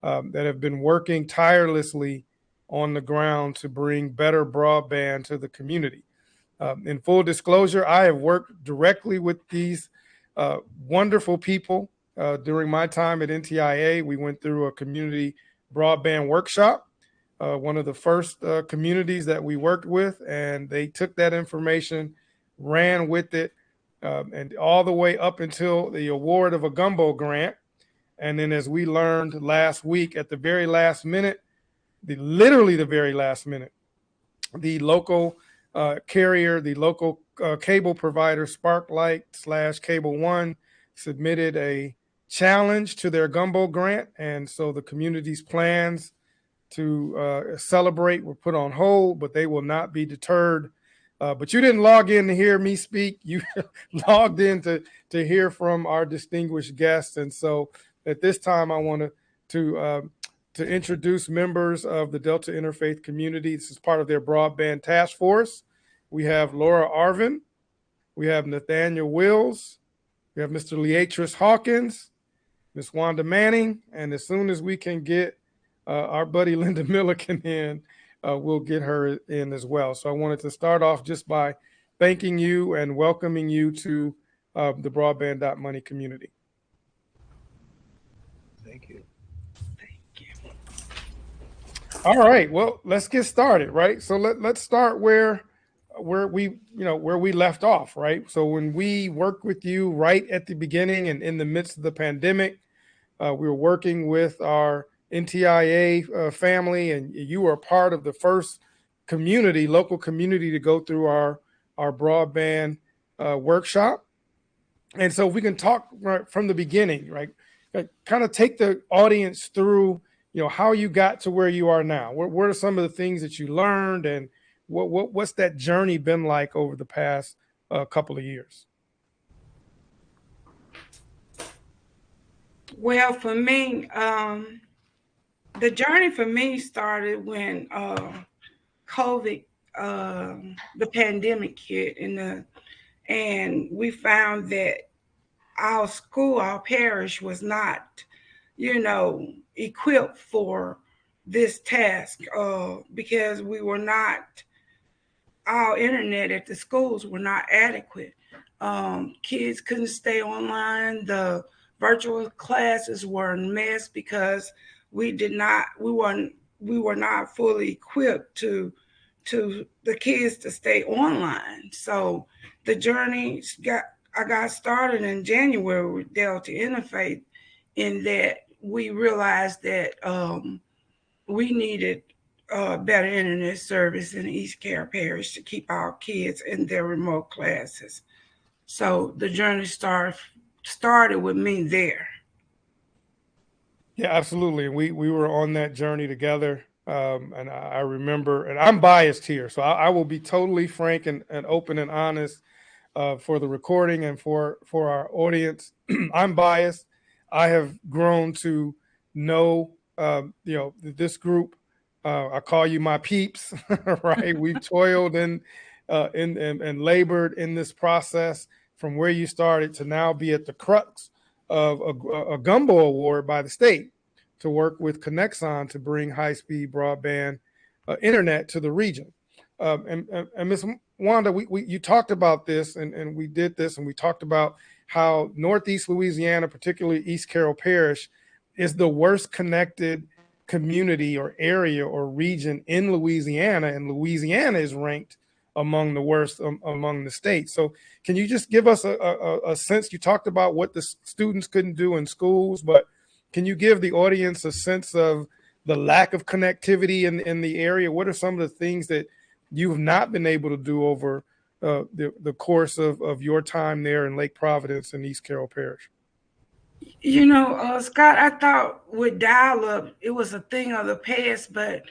that have been working tirelessly on the ground to bring better broadband to the community. In full disclosure, I have worked directly with these wonderful people during my time at NTIA. We went through a community broadband workshop, one of the first communities that we worked with, and they took that information, ran with it, and all the way up until the award of a GUMBO grant. And then, as we learned last week, at the very last minute, literally the very last minute, the local carrier, the local cable provider, Sparklight/Cable One, submitted a challenge to their GUMBO grant. And so the community's plans to celebrate were put on hold, but they will not be deterred. But you didn't log in to hear me speak. You logged in to hear from our distinguished guests. And so at this time, I want to introduce members of the Delta Interfaith community. This is part of their broadband task force. We have Laura Arvin, we have Nathaniel Wills, we have Mr. Leatrice Hawkins, Ms. Wanda Manning, and as soon as we can get our buddy Linda Milliken in, we'll get her in as well. So I wanted to start off just by thanking you and welcoming you to the Broadband.Money community. Thank you. All right, well, let's get started, right? So let's start where we left off, right? So when we worked with you right at the beginning and in the midst of the pandemic, we were working with our NTIA family, and you were a part of the first local community to go through our broadband workshop. And so we can talk right from the beginning, right? Kind of take the audience through, how you got to where you are now. What are some of the things that you learned, and what's that journey been like over the past couple of years? Well, for me, the journey for me started when COVID, the pandemic hit, and we found that our school, our parish, was not, equipped for this task because our internet at the schools were not adequate. Kids couldn't stay online. The virtual classes were a mess because we were not fully equipped to the kids to stay online. So the journey I got started in January with Delta Interfaith, in that we realized that we needed better internet service in East Carroll Parish to keep our kids in their remote classes. So the journey started with me there. Yeah, absolutely. We were on that journey together. And I remember, and I'm biased here, so I will be totally frank and open and honest for the recording and for our audience. I'm biased. I have grown to know, this group. I call you my peeps, right? We've toiled and labored in this process from where you started to now be at the crux of a GUMBO award by the state to work with Conexon to bring high-speed broadband internet to the region. And Ms. Wanda, you talked about this, and we did this, and we talked about how Northeast Louisiana, particularly East Carroll Parish, is the worst connected community or area or region in Louisiana, and Louisiana is ranked among the worst among the states. So can you just give us a sense? You talked about what the students couldn't do in schools, but can you give the audience a sense of the lack of connectivity in the area? What are some of the things that you've not been able to do over the course of your time there in Lake Providence and East Carroll Parish? Scott, I thought with dial-up, it was a thing of the past, but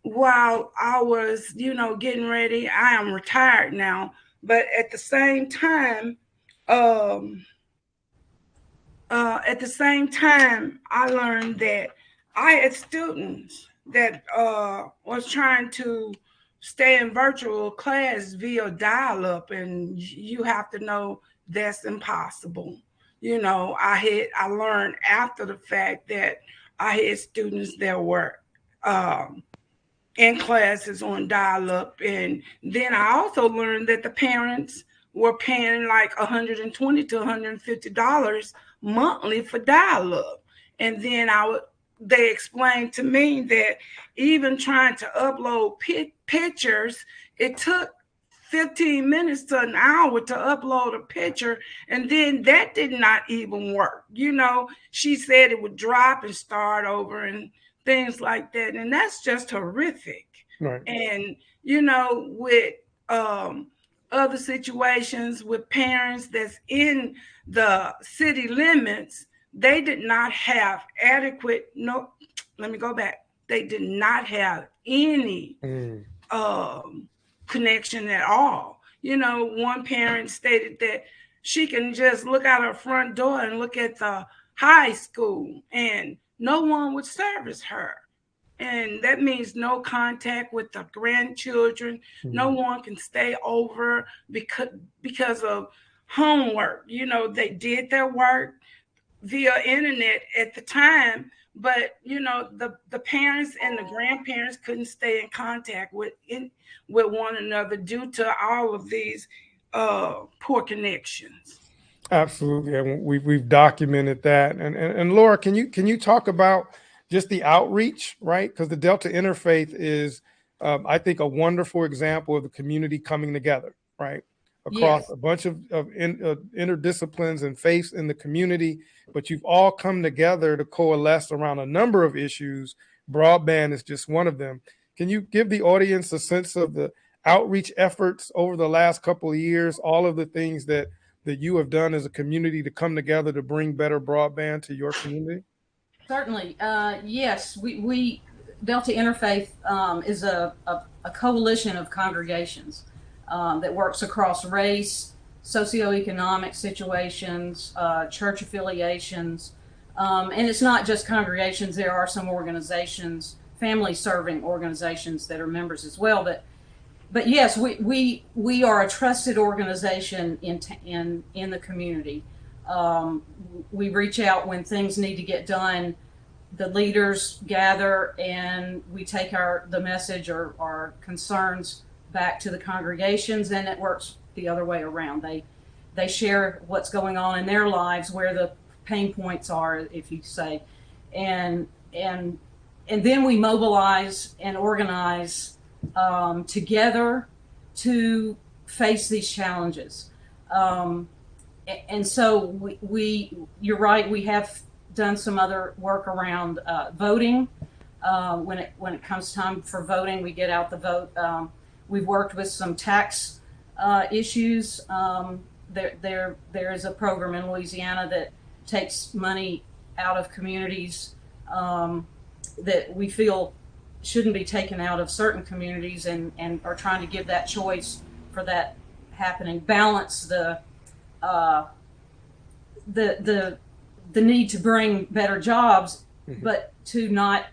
while I was, getting ready, I am retired now, but at the same time, I learned that I had students that was trying to stay in virtual class via dial-up, and you have to know that's impossible. I learned after the fact that I had students that were in classes on dial-up, and then I also learned that the parents were paying like $120 to $150 monthly for dial-up. And then they explained to me that even trying to upload pictures, it took 15 minutes to an hour to upload a picture, and then that did not even work. She said it would drop and start over and things like that, and that's just horrific. Right. And with other situations with parents that's in the city limits, they did not have adequate, no, let me go back, they did not have any connection at all. One parent stated that she can just look out her front door and look at the high school and no one would service her. And that means no contact with the grandchildren. No one can stay over because of homework. They did their work via internet at the time, but the parents and the grandparents couldn't stay in contact with one another due to all of these poor connections. Absolutely, and we've documented that. And Laura, can you talk about just the outreach, right? Because the Delta Interfaith is, I think, a wonderful example of the community coming together, right, across Yes. a bunch of interdisciplines and faiths in the community. But you've all come together to coalesce around a number of issues. Broadband is just one of them. Can you give the audience a sense of the outreach efforts over the last couple of years, all of the things that you have done as a community to come together to bring better broadband to your community? Certainly. Yes, we Delta Interfaith is a coalition of congregations that works across race, socioeconomic situations, church affiliations, and it's not just congregations. There are some organizations, family-serving organizations that are members as well. But yes, we are a trusted organization in the community. We reach out when things need to get done. The leaders gather and we take the message or our concerns back to the congregations, and it works the other way around. They share what's going on in their lives, where the pain points are, if you say, and then we mobilize and organize together to face these challenges. And so you're right, we have done some other work around voting. When it comes time for voting, we get out the vote. We've worked with some tax issues. There is a program in Louisiana that takes money out of communities that we feel shouldn't be taken out of certain communities, and are trying to give that choice for that happening. Balance the need to bring better jobs, but to not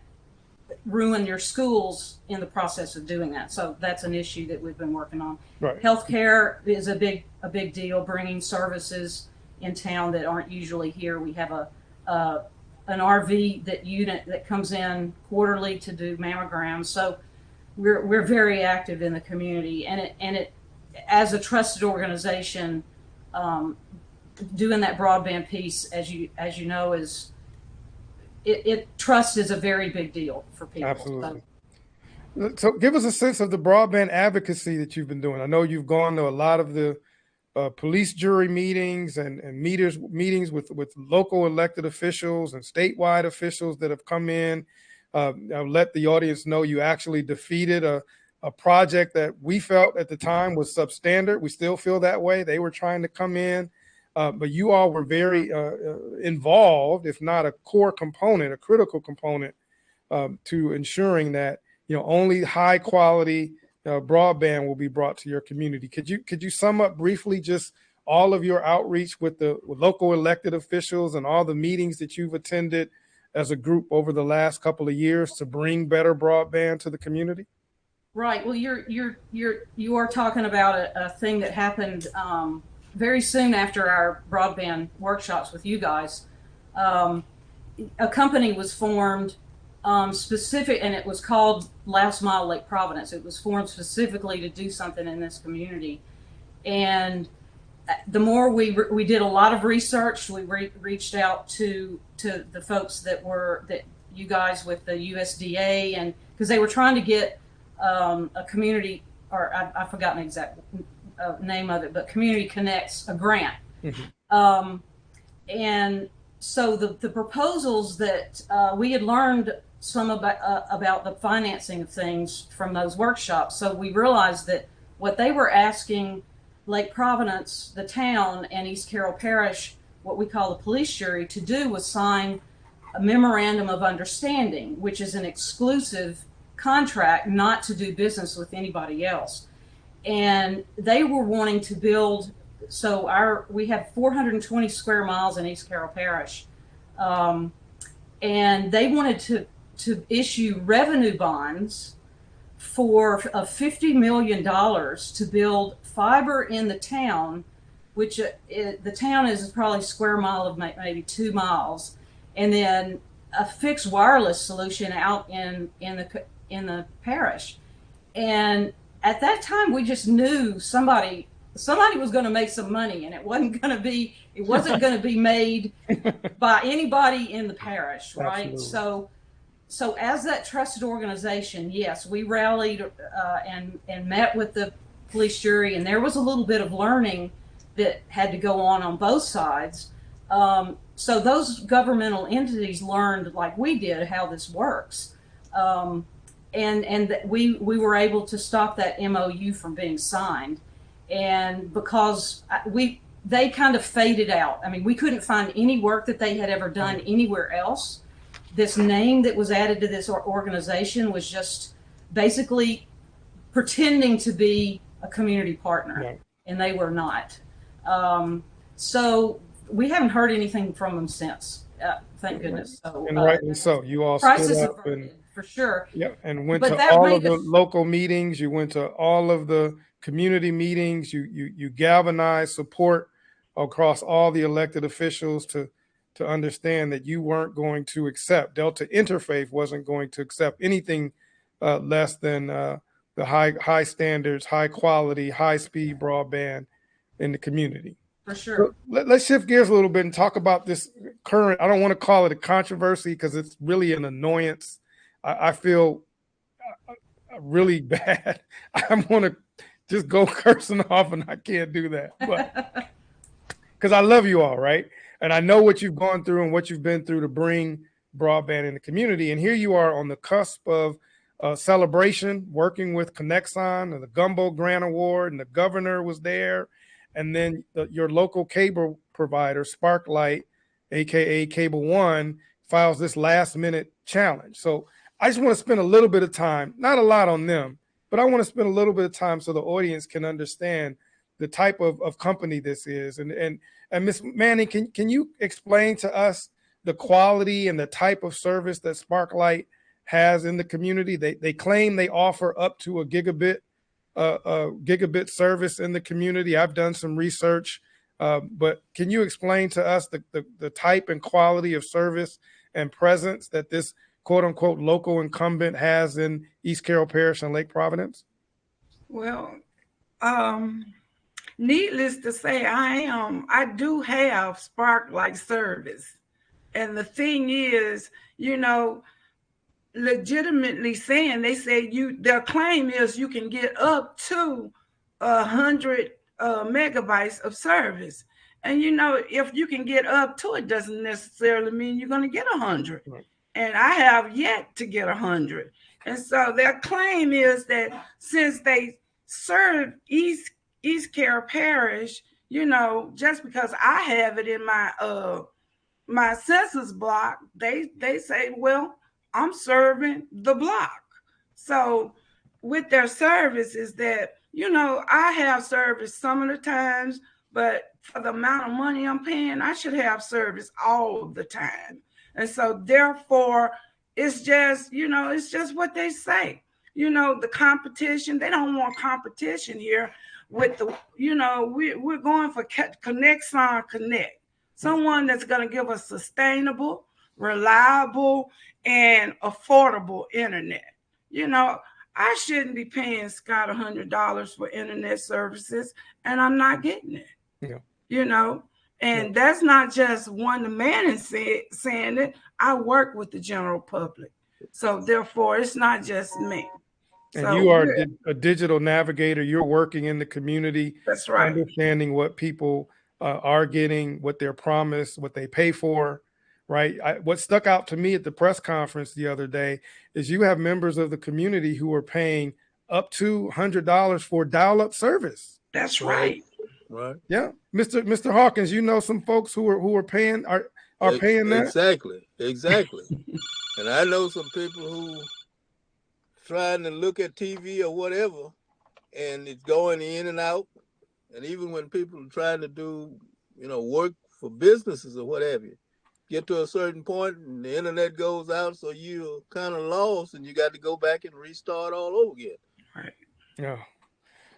ruin your schools in the process of doing that. So that's an issue that we've been working on. Right. Healthcare is a big deal. Bringing services in town that aren't usually here. We have an RV unit that comes in quarterly to do mammograms. So we're very active in the community, and it as a trusted organization, doing that broadband piece, as you know, is trust is a very big deal for people. Absolutely. So give us a sense of the broadband advocacy that you've been doing. I know you've gone to a lot of the police jury meetings and meetings with local elected officials and statewide officials that have come in. I'll let the audience know you actually defeated a project that we felt at the time was substandard. We still feel that way. They were trying to come in, but you all were very involved, if not a core component, a critical component to ensuring that only high quality broadband will be brought to your community. Could you sum up briefly just all of your outreach with local elected officials and all the meetings that you've attended as a group over the last couple of years to bring better broadband to the community? Right. Well, you are talking about a thing that happened very soon after our broadband workshops with you guys. a company was formed specific, and it was called Last Mile Lake Providence. It was formed specifically to do something in this community. And the more we did a lot of research, we reached out to the folks that you guys with the USDA, and because they were trying to get a community, or I've forgotten the exact name of it, but Community Connects a grant. Mm-hmm. And so the proposals that we had learned some about the financing of things from those workshops. So we realized that what they were asking Lake Providence, the town, and East Carroll Parish, what we call the police jury, to do was sign a memorandum of understanding, which is an exclusive contract not to do business with anybody else. And they were wanting to build, so we have 420 square miles in East Carroll Parish. And they wanted to issue revenue bonds for $50 million to build fiber in the town, which the town is probably a square mile of maybe 2 miles, and then a fixed wireless solution out in the parish. And at that time, we just knew somebody was going to make some money, and it wasn't going to be made by anybody in the parish, right? Absolutely. So as that trusted organization, yes, we rallied and met with the police jury, and there was a little bit of learning that had to go on both sides. So those governmental entities learned, like we did, how this works. And we were able to stop that MOU from being signed. And because they kind of faded out. I mean, we couldn't find any work that they had ever done anywhere else. This name that was added to this organization was just basically pretending to be a community partner, right. And they were not. So we haven't heard anything from them since. Thank goodness. So, and rightly so. You all stood up and for sure. Yeah, and went to all of the local meetings. You went to all of the community meetings. You galvanized support across all the elected officials to understand that you weren't going to accept, Delta Interfaith wasn't going to accept anything less than the high standards, high quality, high speed broadband in the community. For sure. So let's shift gears a little bit and talk about this current, I don't want to call it a controversy because it's really an annoyance. I feel really bad. I want to just go cursing off, and I can't do that. But because I love you all, right? And I know what you've gone through and what you've been through to bring broadband in the community. And here you are on the cusp of a celebration, working with Conexon and the GUMBO Grant Award, and the governor was there. And then your local cable provider, Sparklight, aka Cable One, files this last minute challenge. So I just want to spend a little bit of time, not a lot on them, but I want to spend a little bit of time so the audience can understand the type of company this is. And Ms. Manning, can you explain to us the quality and the type of service that Sparklight has in the community? They claim they offer up to a gigabit service in the community. I've done some research, but can you explain to us the type and quality of service and presence that this quote unquote local incumbent has in East Carroll Parish and Lake Providence? Well, needless to say, I do have Sparklight service. And the thing is, legitimately saying, they say their claim is you can get up to 100 megabytes of service. And if you can get up to it, doesn't necessarily mean you're going to get 100. Right. And I have yet to get 100. And so their claim is that since they serve East Carroll Parish, just because I have it in my census block, they say, well, I'm serving the block. So with their service is that, I have service some of the times, but for the amount of money I'm paying, I should have service all of the time. And so therefore, it's just, it's just what they say. The competition, they don't want competition here with the, we're going for Conexon Connect, someone that's going to give us sustainable, reliable, and affordable internet. You know, I shouldn't be paying Scott $100 for internet services, and I'm not getting it. Yeah. You know, and that's not just one man saying it. I work with the general public, so therefore, it's not just me. And so you are a digital navigator. You're working in the community. That's right. Understanding what people are getting, what they're promised, what they pay for. Right. What stuck out to me at the press conference the other day is you have members of the community who are paying up to $100 for dial-up service. That's right. Right. Yeah, Mr. Hawkins, you know some folks who are paying are paying that. Exactly. And I know some people who trying to look at TV or whatever, and it's going in and out. And even when people are trying to do, work for businesses or whatever, get to a certain point and the internet goes out, so you're kind of lost and you got to go back and restart all over again. Right. Yeah.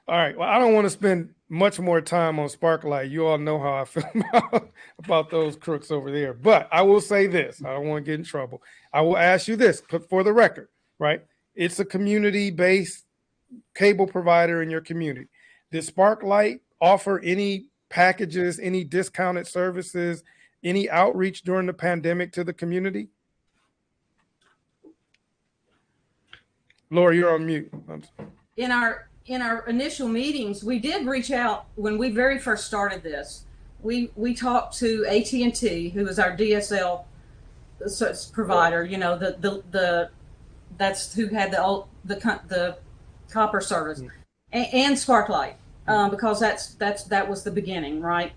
All right. Well, I don't want to spend much more time on Sparklight. You all know how I feel about those crooks over there. But I will say this. I don't want to get in trouble. I will ask you this for the record, right? It's a community-based cable provider in your community. Did Sparklight offer any packages, any discounted services, any outreach during the pandemic to the community? Laura, you're on mute. In our initial meetings, we did reach out when we very first started this. We talked to AT&T, who is our DSL provider. You know, the that's who had the copper service, and Sparklight, because that was the beginning, right?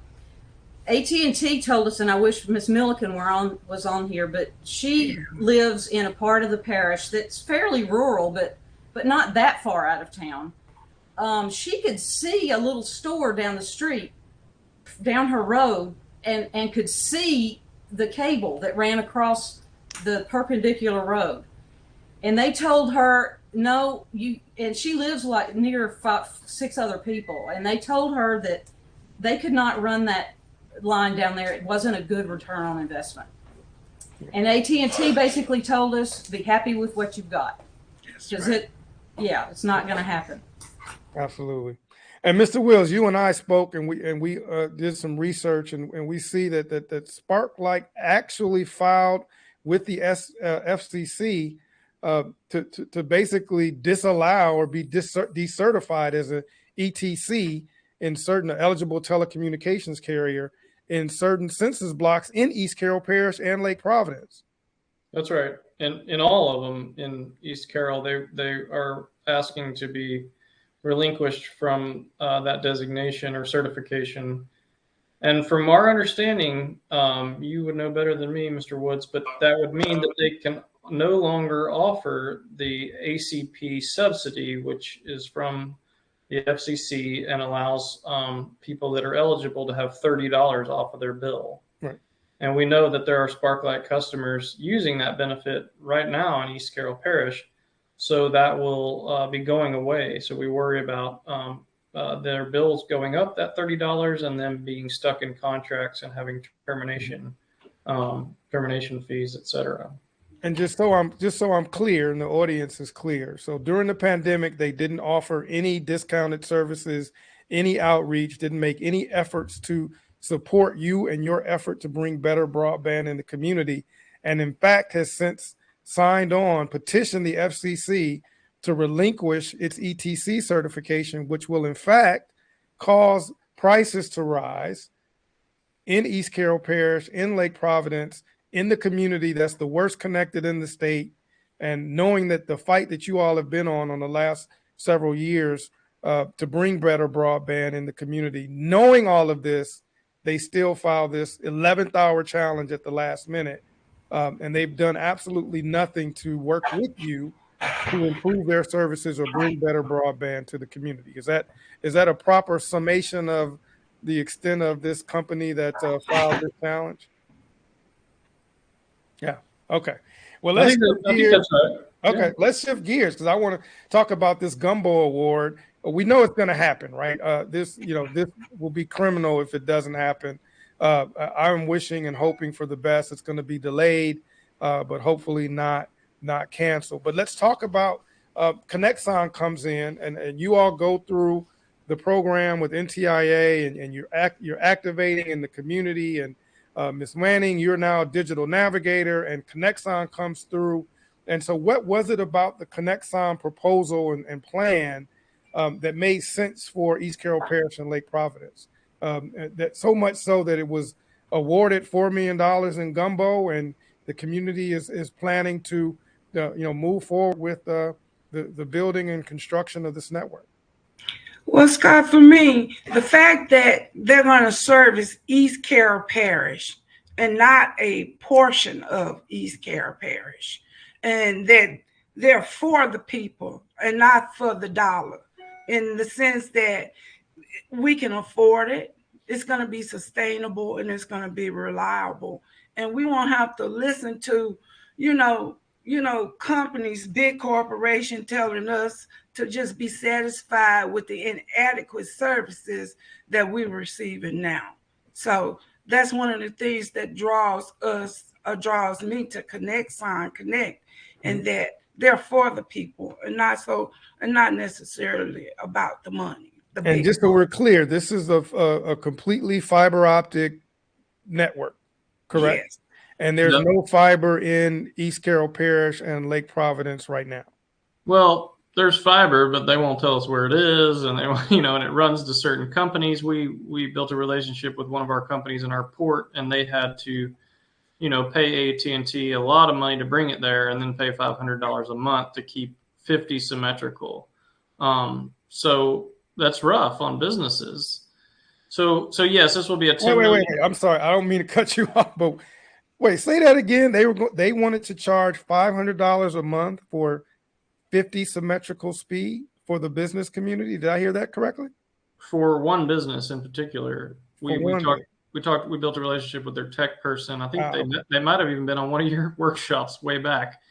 AT&T told us, and I wish Miss Milliken was on here, but she lives in a part of the parish that's fairly rural, but not that far out of town. She could see a little store down the street, down her road, and could see the cable that ran across the perpendicular road. And they told her, no, and she lives like near 6 other people, and they told her that they could not run that line down there. It wasn't a good return on investment. And AT&T basically told us, be happy with what you've got. Because it's not going to happen. Absolutely. And Mr. Wills, you and I spoke, and we did some research, and we see that Sparklight actually filed with the FCC to basically disallow or be decertified as a ETC in certain eligible telecommunications carrier in certain census blocks in East Carroll Parish and Lake Providence. That's right. And in all of them in East Carroll, they are asking to be relinquished from that designation or certification. And from our understanding, you would know better than me, Mr. Woods, but that would mean that they can no longer offer the ACP subsidy, which is from the FCC and allows people that are eligible to have $30 off of their bill. Right. And we know that there are Sparklight customers using that benefit right now in East Carroll Parish. So that will be going away. So we worry about their bills going up that $30 and then being stuck in contracts and having termination fees, et cetera. And just so I'm clear, and the audience is clear. So during the pandemic, they didn't offer any discounted services, any outreach, didn't make any efforts to support you and your effort to bring better broadband in the community. And in fact, has since petitioned the FCC to relinquish its ETC certification, which will in fact cause prices to rise in East Carroll Parish, in Lake Providence, in the community that's the worst connected in the state. And knowing that the fight that you all have been on the last several years to bring better broadband in the community, knowing all of this, they still filed this 11th hour challenge at the last minute. And they've done absolutely nothing to work with you to improve their services or bring better broadband to the community. Is that a proper summation of the extent of this company that filed this challenge? Yeah. Okay. Well, let's shift gears. Okay, let's shift gears because I want to talk about this GUMBO award. We know it's going to happen, right? This will be criminal if it doesn't happen. I'm wishing and hoping for the best. It's going to be delayed. but hopefully not canceled. But let's talk about Conexon comes in, and you all go through the program with NTIA, and you're activating in the community. And Ms. Manning, you're now a digital navigator, and Conexon comes through. And so what was it about the Conexon proposal and plan that made sense for East Carroll Parish and Lake Providence? That so much so that it was awarded $4 million in GUMBO, and the community is planning to move forward with the building and construction of this network. Well, Scott, for me, the fact that they're going to service East Carroll Parish and not a portion of East Carroll Parish, and that they're for the people and not for the dollar, in the sense that we can afford it, it's going to be sustainable, and it's going to be reliable, and we won't have to listen to companies, big corporation telling us to just be satisfied with the inadequate services that we're receiving now. So that's one of the things that draws me to Connect, and that they're for the people and not necessarily about the money. And just so we're clear, this is a completely fiber optic network, correct? Yes. And there's no fiber in East Carroll Parish and Lake Providence right now. Well, there's fiber, but they won't tell us where it is, and and it runs to certain companies. We built a relationship with one of our companies in our port, and they had to, pay AT&T a lot of money to bring it there, and then pay $500 a month to keep 50 symmetrical. So that's rough on businesses. So yes, this will be a 10 wait. I'm sorry, I don't mean to cut you off, but wait, say that again. They wanted to charge $500 a month for 50 symmetrical speed for the business community. Did I hear that correctly? For one business in particular, we built a relationship with their tech person. I think they might have even been on one of your workshops way back.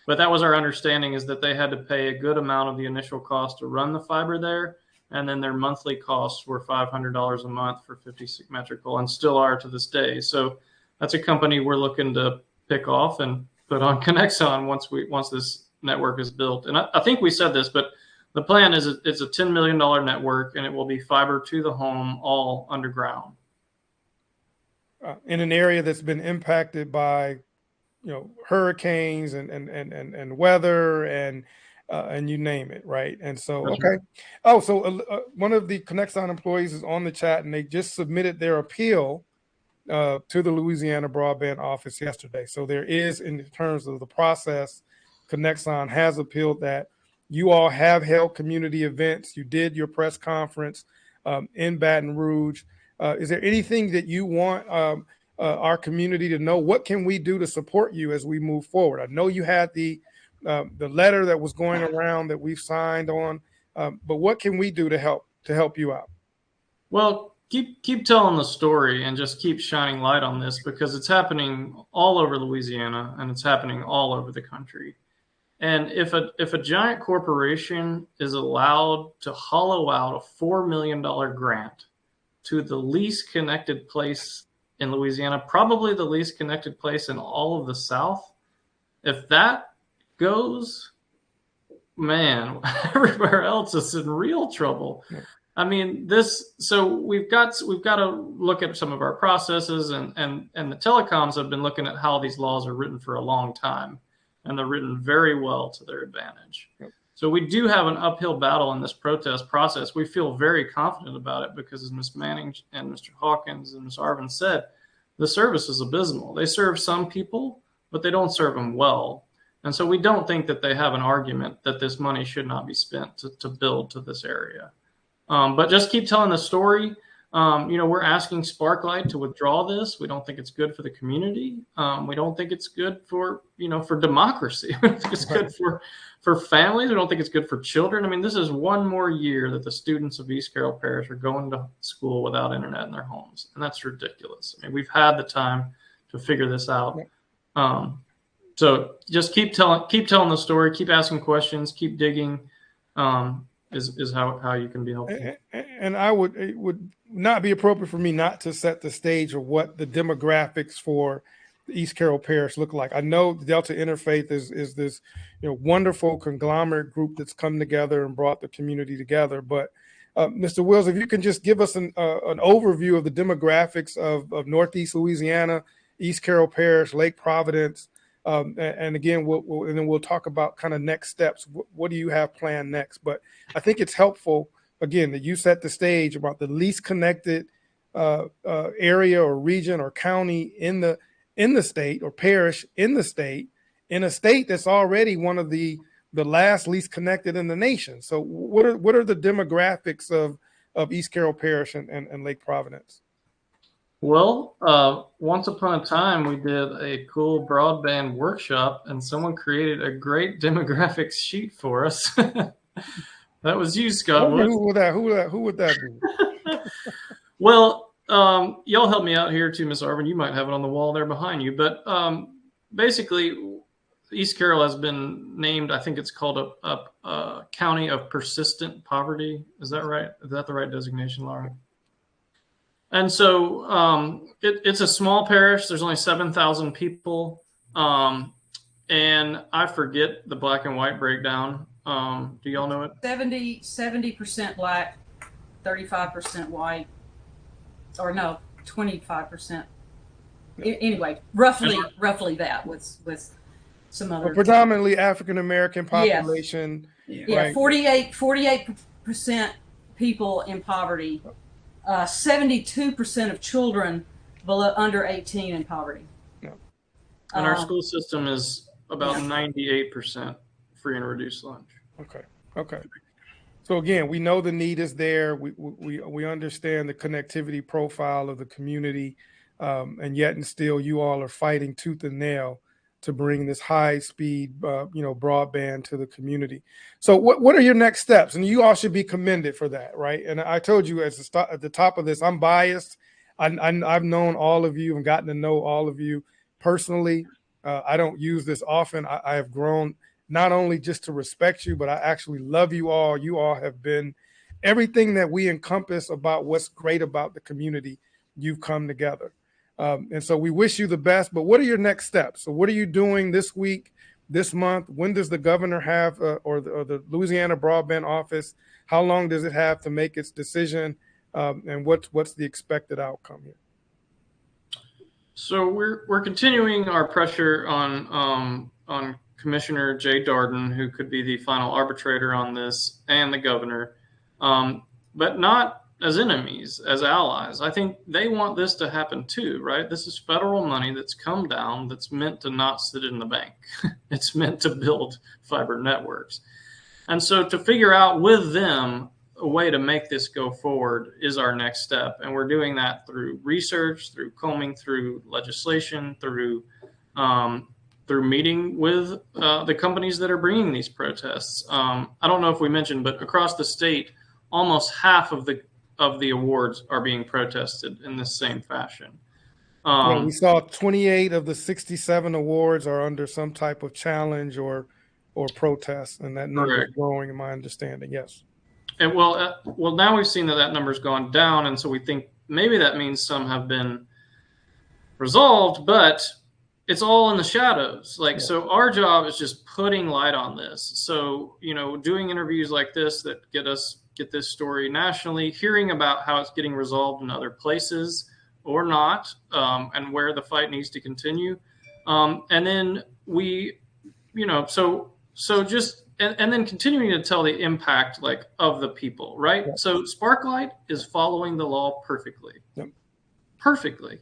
But that was our understanding, is that they had to pay a good amount of the initial cost to run the fiber there, and then their monthly costs were $500 a month for 50 symmetrical, and still are to this day. So that's a company we're looking to pick off and put on Conexon once this network is built. And I think we said this, but the plan is it's a $10 million network, and it will be fiber to the home, all underground. In an area that's been impacted by, hurricanes and weather and you name it, right? And so, That's okay. right. Oh, so one of the Conexon employees is on the chat, and they just submitted their appeal to the Louisiana Broadband Office yesterday. So there is, in terms of the process, Conexon has appealed that. You all have held community events. You did your press conference in Baton Rouge. Is there anything that you want our community to know? What can we do to support you as we move forward? I know you had the letter that was going around that we've signed on, but what can we do to help you out? Well, keep telling the story and just keep shining light on this, because it's happening all over Louisiana, and it's happening all over the country. And if a giant corporation is allowed to hollow out a $4 million grant to the least connected place in Louisiana, probably the least connected place in all of the South, if that goes, man, everywhere else is in real trouble. Yeah. I mean, so we've got to look at some of our processes, and the telecoms have been looking at how these laws are written for a long time, and they're written very well to their advantage. Yep. So we do have an uphill battle in this protest process. We feel very confident about it because, as Ms. Manning and Mr. Hawkins and Ms. Arvin said, the service is abysmal. They serve some people, but they don't serve them well. And so we don't think that they have an argument that this money should not be spent to build to this area. But just keep telling the story. We're asking Sparklight to withdraw this. We don't think it's good for the community. We don't think it's good for democracy. We don't think it's good for families. We don't think it's good for children. I mean, this is one more year that the students of East Carroll Parish are going to school without internet in their homes, and that's ridiculous. I mean, we've had the time to figure this out. So just keep telling the story, keep asking questions, keep digging. Is how you can be helpful. And it would not be appropriate for me not to set the stage of what the demographics for East Carroll Parish look like? I know the Delta Interfaith is this wonderful conglomerate group that's come together and brought the community together. But Mr. Wills, if you can just give us an overview of the demographics of Northeast Louisiana, East Carroll Parish, Lake Providence, and again, and then we'll talk about kind of next steps. What do you have planned next? But I think it's helpful, again, that you set the stage about the least connected area or region or county in the state, or parish in the state, in a state that's already one of the last least connected in the nation. So what are the demographics of East Carroll Parish and Lake Providence? Well, once upon a time, we did a cool broadband workshop, and someone created a great demographics sheet for us. That was you, Scott. Who would that be? Well, y'all help me out here too, Miss Arvin. You might have it on the wall there behind you. But basically, East Carroll has been named, I think it's called a county of persistent poverty. Is that right? Is that the right designation, Laura? And so it's a small parish. There's only 7,000 people. And I forget the black and white breakdown. Do y'all know it? 70% black, 35% white, or no, 25%. Anyway, roughly that with some other. Predominantly African American population. Yes. Yeah, right. 48% people in poverty. 72% of children under 18 in poverty. Yeah. And our school system is about 98% free and reduced lunch. Okay. So again, we know the need is there. We understand the connectivity profile of the community, and yet and still, you all are fighting tooth and nail to bring this high speed, broadband to the community. So what are your next steps? And you all should be commended for that, right? And I told you at the top of this, I'm biased. I've known all of you and gotten to know all of you personally. I don't use this often. I have grown not only just to respect you, but I actually love you all. You all have been everything that we encompass about what's great about the community. You've come together. And so we wish you the best, but what are your next steps? So what are you doing this week, this month? When does the governor have, or the Louisiana Broadband Office, how long does it have to make its decision? And what's the expected outcome here? So we're continuing our pressure on Commissioner Jay Darden, who could be the final arbitrator on this, and the governor, but not as enemies, as allies. I think they want this to happen too, right? This is federal money that's come down that's meant to not sit in the bank. It's meant to build fiber networks. And so to figure out with them a way to make this go forward is our next step. And we're doing that through research, through combing through legislation, through meeting with the companies that are bringing these protests. I don't know if we mentioned, but across the state, almost half of the awards are being protested in the same fashion. We saw 28 of the 67 awards are under some type of challenge or protest, and that number is growing, in my understanding. Yes. And well, now we've seen that number's gone down, and so we think maybe that means some have been resolved, but it's all in the shadows. So our job is just putting light on this. So, doing interviews like this that get this story nationally, hearing about how it's getting resolved in other places or not, and where the fight needs to continue. And then and then continuing to tell the impact of the people, right? Yep. So Sparklight is following the law perfectly. Yep. Perfectly.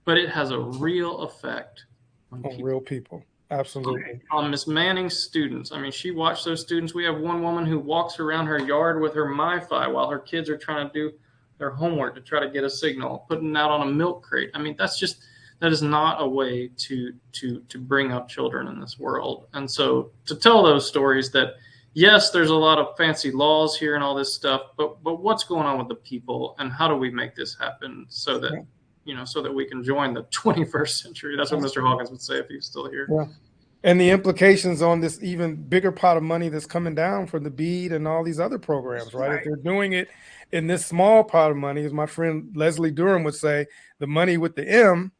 But it has a real effect on real people. Absolutely. On Miss Manning's students. I mean, she watched those students. We have one woman who walks around her yard with her MiFi while her kids are trying to do their homework to try to get a signal, putting it out on a milk crate. I mean, that is not a way to bring up children in this world. And so to tell those stories that, yes, there's a lot of fancy laws here and all this stuff, but what's going on with the people, and how do we make this happen so that so that we can join the 21st century? That's what Mr. Hawkins would say if he was still here. Yeah. And the implications on this even bigger pot of money that's coming down from the BEAD and all these other programs, right? If they're doing it in this small pot of money, as my friend Leslie Durham would say, the money with the M,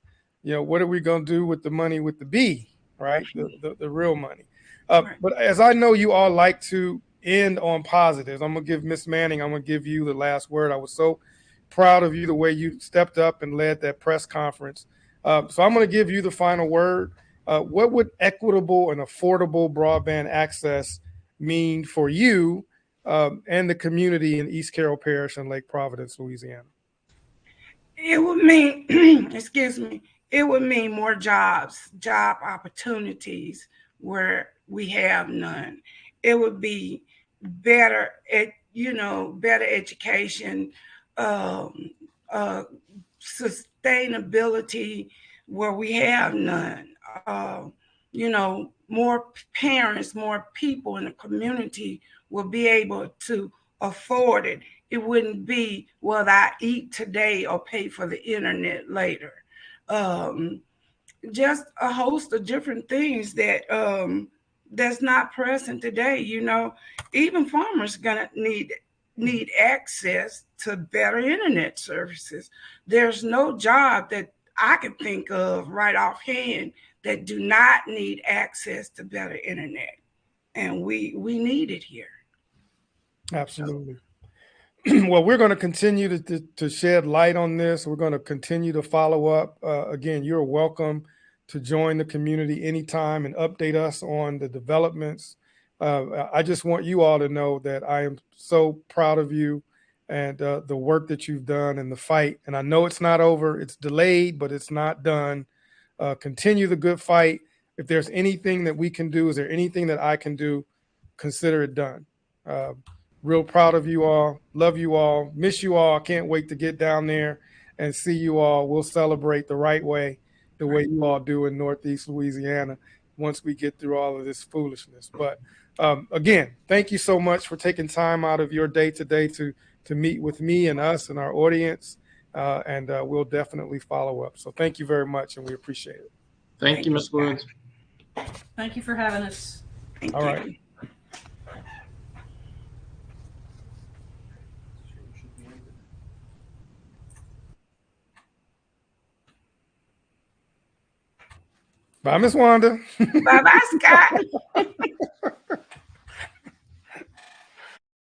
what are we going to do with the money with the B, right? The real money. Right. But as I know you all like to end on positives, I'm going to give Miss Manning, I'm going to give you the last word. I was so proud of you, the way you stepped up and led that press conference. So I'm going to give you the final word. What would equitable and affordable broadband access mean for you and the community in East Carroll Parish and Lake Providence, Louisiana? It would mean, excuse me, it would mean more jobs, job opportunities where we have none. It would be better, better education, um, sustainability where we have none. More parents, more people in the community will be able to afford it. It wouldn't be, well, I eat today or pay for the internet later. Just a host of different things that that's not present today. Even farmers gonna need access to better internet services. There's no job that I can think of right offhand that do not need access to better internet, and we need it here. Absolutely. Well, we're going to continue to shed light on this. We're going to continue to follow up. Again, you're welcome to join the community anytime and update us on the developments. I just want you all to know that I am so proud of you and the work that you've done in the fight. And I know it's not over. It's delayed, but it's not done. Continue the good fight. If there's anything that we can do, is there anything that I can do, consider it done. Real proud of you all. Love you all. Miss you all. Can't wait to get down there and see you all. We'll celebrate the right way, the way you all do in Northeast Louisiana once we get through all of this foolishness. But again, thank you so much for taking time out of your day today to meet with me and us and our audience. And we'll definitely follow up. So thank you very much, and we appreciate it. Thank you, Ms. Woods. Thank you for having us. All right. Bye, Miss Wanda. Bye-bye, Scott.